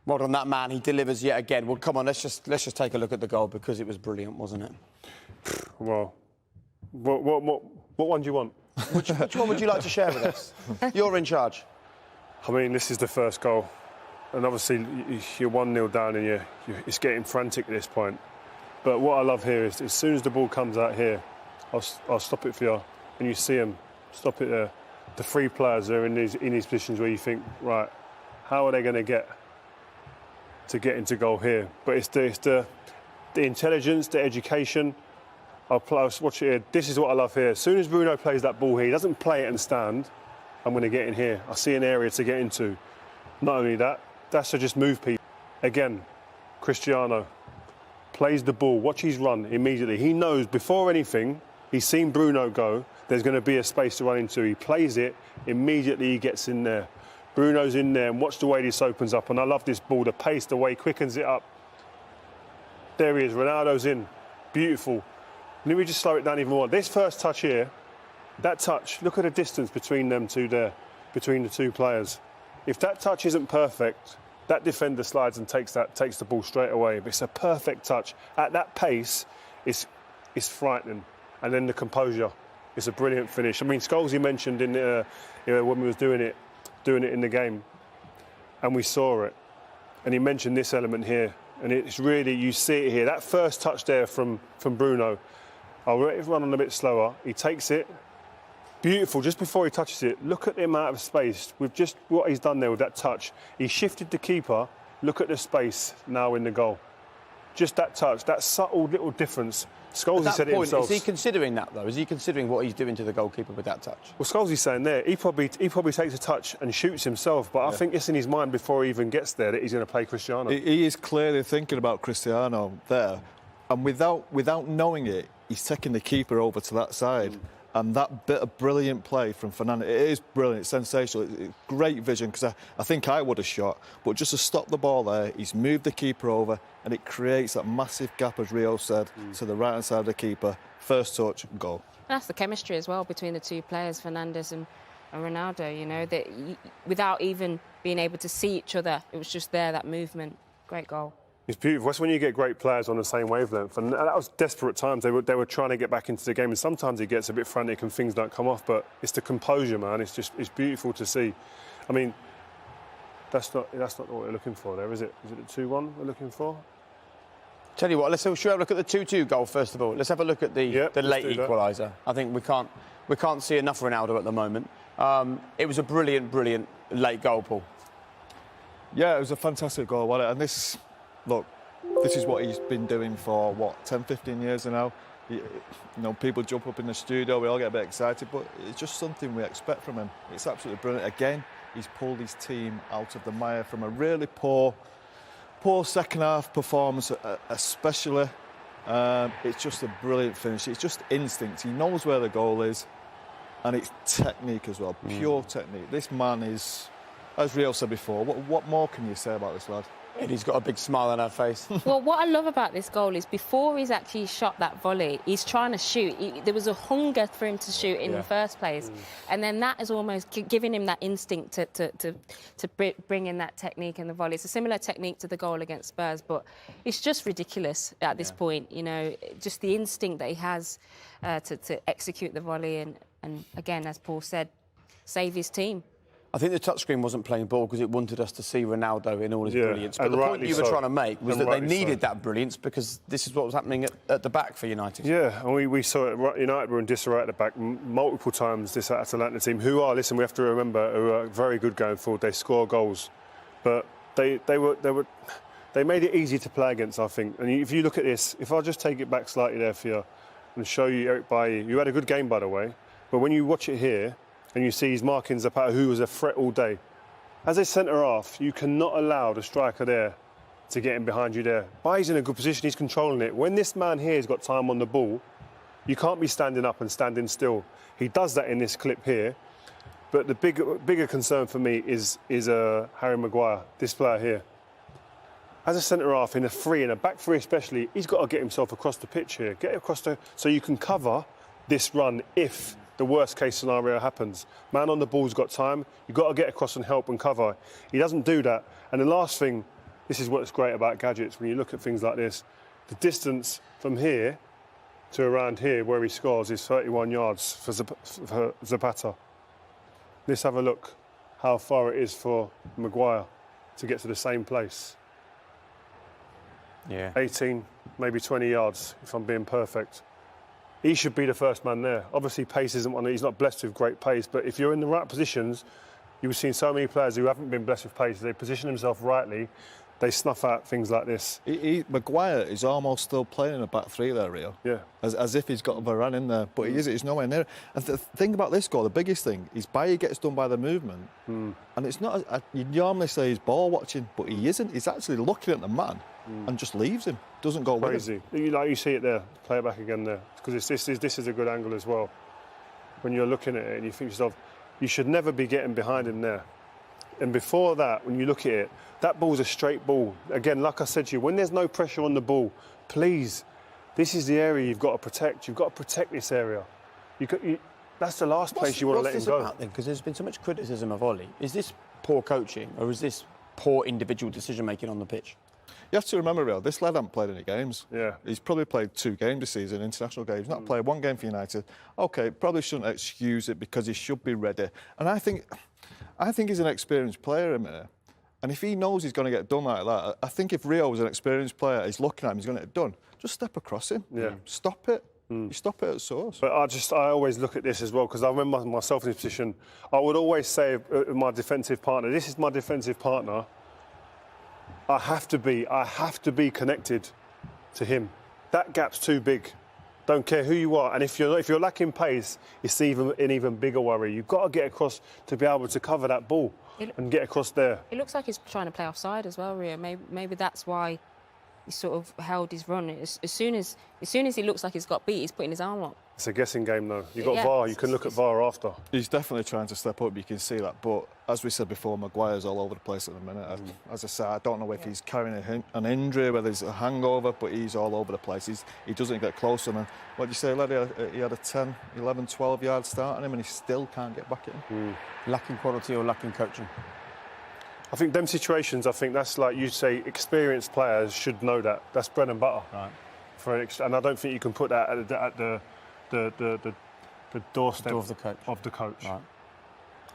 Well done, that man. He delivers yet again. Well, come on, let's just take a look at the goal because it was brilliant, wasn't it? Well, what one do you want? Which one would you like to share with us? You're in charge. I mean, this is the first goal, and obviously you're 1-0 down, and it's getting frantic at this point. But what I love here is, as soon as the ball comes out here, I'll stop it for you, and you see him stop it there. The three players are in these positions where you think, right, how are they going to get into goal here? But it's the intelligence, the education. I'll watch it here. This is what I love here. As soon as Bruno plays that ball here, he doesn't play it and stand. I'm going to get in here. I see an area to get into. Not only that, that's to just move people. Again, Cristiano plays the ball. Watch his run immediately. He knows before anything, he's seen Bruno go, there's going to be a space to run into. He plays it, immediately he gets in there. Bruno's in there, and watch the way this opens up. And I love this ball, the pace, the way he quickens it up. There he is, Ronaldo's in. Beautiful. Let me just slow it down even more. This first touch here, that touch, look at the distance between them two there, between the two players. If that touch isn't perfect, that defender slides and takes the ball straight away. But it's a perfect touch. At that pace, it's frightening. And then the composure, it's a brilliant finish. I mean, Scholes, you mentioned in when we was doing it in the game, and we saw it. And he mentioned this element here, and it's really, you see it here. That first touch there from Bruno, I'll let it run on a bit slower. He takes it, beautiful. Just before he touches it, look at the amount of space with just what he's done there with that touch. He shifted the keeper. Look at the space now in the goal. Just that touch, that subtle little difference. Scholes said it himself. Is he considering that, though? Is he considering what he's doing to the goalkeeper with that touch? Well, Scholes saying there, he probably takes a touch and shoots himself, but I think it's in his mind before he even gets there that he's going to play Cristiano. He is clearly thinking about Cristiano there, and without knowing it, he's taking the keeper over to that side. And that bit of brilliant play from Fernandes, it is brilliant, it's sensational, it's great vision, because I think I would have shot, but just to stop the ball there, he's moved the keeper over, and it creates that massive gap, as Rio said, to the right-hand side of the keeper. First touch, goal. And that's the chemistry as well between the two players, Fernandes and Ronaldo, you know, that without even being able to see each other, it was just there, that movement. Great goal. It's beautiful. That's when you get great players on the same wavelength. And that was desperate times. They were trying to get back into the game. And sometimes it gets a bit frantic and things don't come off. But it's the composure, man. It's beautiful to see. I mean, that's not what we're looking for there, is it? Is it the 2-1 we're looking for? Tell you what, let's have a look at the 2-2 goal first of all. Let's have a look at the late equaliser. I think we can't see enough Ronaldo at the moment. It was a brilliant late goal, Paul. Yeah, it was a fantastic goal, wasn't it? And this is what he's been doing for, 10, 15 years now. You know, people jump up in the studio, we all get a bit excited, but it's just something we expect from him. It's absolutely brilliant. Again, he's pulled his team out of the mire from a really poor second-half performance, especially. It's just a brilliant finish. It's just instinct. He knows where the goal is, and it's technique as well, pure technique. This man is, as Rio said before, what more can you say about this lad? And he's got a big smile on her face. Well, what I love about this goal is before he's actually shot that volley, he's trying to shoot. There was a hunger for him to shoot in the first place. And then that is almost giving him that instinct to bring in that technique in the volley. It's a similar technique to the goal against Spurs, but it's just ridiculous at this point, you know, just the instinct that he has to execute the volley and, again, as Paul said, save his team. I think the touchscreen wasn't playing ball because it wanted us to see Ronaldo in all his brilliance. But the point you were trying to make was that they needed that brilliance because this is what was happening at the back for United. Yeah, and we saw it. United were in disarray at the back multiple times, this Atalanta team, who are, listen, we have to remember, who are very good going forward. They score goals. But they made it easy to play against, I think. And if you look at this, if I'll just take it back slightly there for you and show you Eric Bailly. You had a good game, by the way. But when you watch it here, and you see his markings about who was a threat all day. As a centre-half, you cannot allow the striker there to get in behind you there. Bailly's in a good position, he's controlling it. When this man here has got time on the ball, you can't be standing up and standing still. He does that in this clip here. But the bigger concern for me is Harry Maguire, this player here. As a centre-half in a back three especially, he's got to get himself across the pitch here. Get across so you can cover this run if the worst case scenario happens. Man on the ball's got time. You've got to get across and help and cover. He doesn't do that. And the last thing, this is what's great about gadgets. When you look at things like this, the distance from here to around here where he scores is 31 yards for Zapata. Let's have a look how far it is for Maguire to get to the same place. Yeah. 18, maybe 20 yards, if I'm being perfect. He should be the first man there. Obviously, pace isn't one. He's not blessed with great pace, but if you're in the right positions, you've seen so many players who haven't been blessed with pace. They position themselves rightly, they snuff out things like this. Maguire is almost still playing in a back three there, Rio. Yeah. As if he's got Varane in there, but he isn't. He's nowhere near. And the thing about this goal, the biggest thing, is Bayer gets done by the movement. And it's not, you normally say he's ball watching, but he isn't. He's actually looking at the man and just leaves him. Doesn't go crazy. Like you see it there. Play it back again there. Because this is a good angle as well. When you're looking at it and you think to yourself, you should never be getting behind him there. And before that, when you look at it, that ball's a straight ball. Again, like I said to you, when there's no pressure on the ball, please, this is the area you've got to protect. You've got to protect this area. That's the last place you want to let him go. Because there's been so much criticism of Ole. Is this poor coaching or is this poor individual decision-making on the pitch? You have to remember, Rio, this lad hasn't played any games. Yeah. He's probably played 2 games this season, international games. Not played 1 game for United. OK, probably shouldn't excuse it because he should be ready. And I think he's an experienced player in there. And if he knows he's going to get done like that, I think if Rio was an experienced player, he's looking at him, he's going to get done. Just step across him. Yeah. Stop it. You stop it at source. But I always look at this as well, because I remember myself in this position. I would always say my defensive partner, this is my defensive partner. I have to be connected to him. That gap's too big. Don't care who you are. And if you're lacking pace, it's an even bigger worry. You've got to get across to be able to cover that ball and get across there. It looks like he's trying to play offside as well, Rio. Maybe that's why he sort of held his run. As soon as he looks like he's got beat, he's putting his arm up. It's a guessing game, though. You've got VAR. You can look at VAR after. He's definitely trying to step up. You can see that. But as we said before, Maguire's all over the place at the minute. As I said, I don't know if he's carrying an injury, whether it's a hangover, but he's all over the place. He doesn't get close. And what did you say, Lady? He had a 10, 11, 12-yard start on him, and he still can't get back at him. Lacking quality or lacking coaching? I think them situations, that's like you say, experienced players should know that. That's bread and butter. Right. And I don't think you can put that at the doorstep of the coach. Right.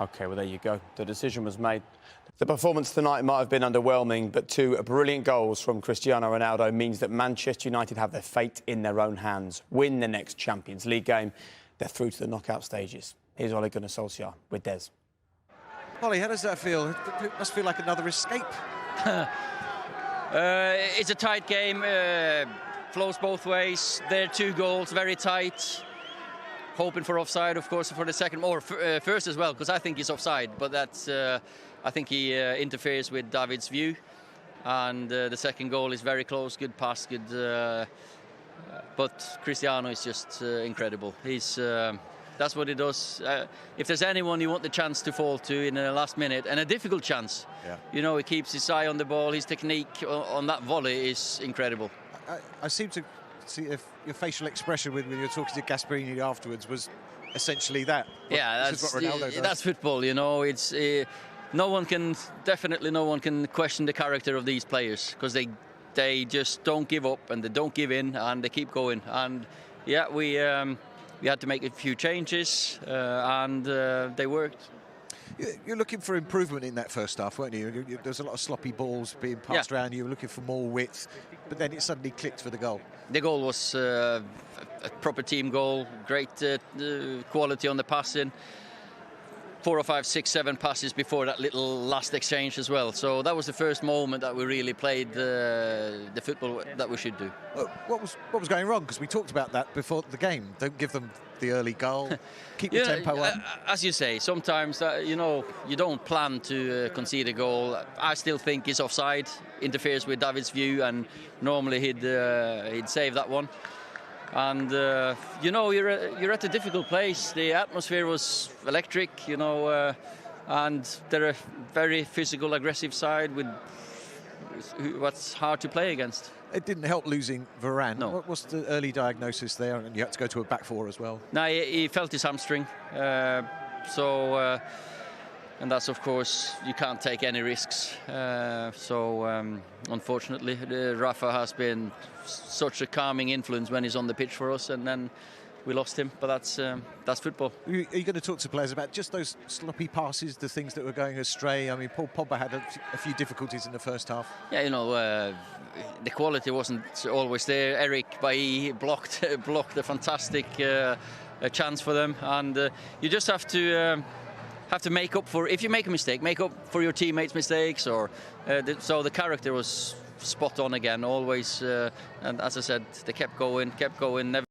OK, well, there you go. The decision was made. The performance tonight might have been underwhelming, but 2 brilliant goals from Cristiano Ronaldo means that Manchester United have their fate in their own hands. Win the next Champions League game, they're through to the knockout stages. Here's Ole Gunnar Solskjaer with Des. Ollie, how does that feel? It must feel like another escape. It's a tight game, flows both ways. There are 2 goals, very tight. Hoping for offside, of course, for the second, or first as well, because I think he's offside. But that's, I think he interferes with David's view. And the second goal is very close, good pass, good. But Cristiano is just incredible. That's what he does. If there's anyone you want the chance to fall to in the last minute, and a difficult chance, he keeps his eye on the ball. His technique on that volley is incredible. I seem to see if your facial expression when you were talking to Gasperini afterwards was essentially that. Yeah, that's football. It's no one can question the character of these players, because they just don't give up and they don't give in and they keep going. And yeah, we had to make a few changes and they worked. You're looking for improvement in that first half, weren't you? There's a lot of sloppy balls being passed around. You were looking for more width, but then it suddenly clicked for the goal. The goal was a proper team goal, great quality on the passing. 4 or 5, 6, 7 passes before that little last exchange as well. So that was the first moment that we really played the football that we should do. What was going wrong? Because we talked about that before the game. Don't give them the early goal. Keep the tempo up. As you say, sometimes you don't plan to concede a goal. I still think it's offside, interferes with David's view, and normally he'd save that one. And you're at a difficult place. The atmosphere was electric, and they're a very physical, aggressive side with what's hard to play against. It didn't help losing Varane. No. What was the early diagnosis there? And you had to go to a back 4 as well. No, he felt his hamstring. And that's, of course, you can't take any risks. Unfortunately, Rafa has been such a calming influence when he's on the pitch for us, and then we lost him. But that's football. Are you going to talk to players about just those sloppy passes, the things that were going astray? I mean, Paul Pogba had a few difficulties in the first half. Yeah, the quality wasn't always there. Eric Bailly blocked a fantastic chance for them, and you just have to make up for, if you make a mistake, make up for your teammates' mistakes. So the character was spot on again, always. And as I said, they kept going, never.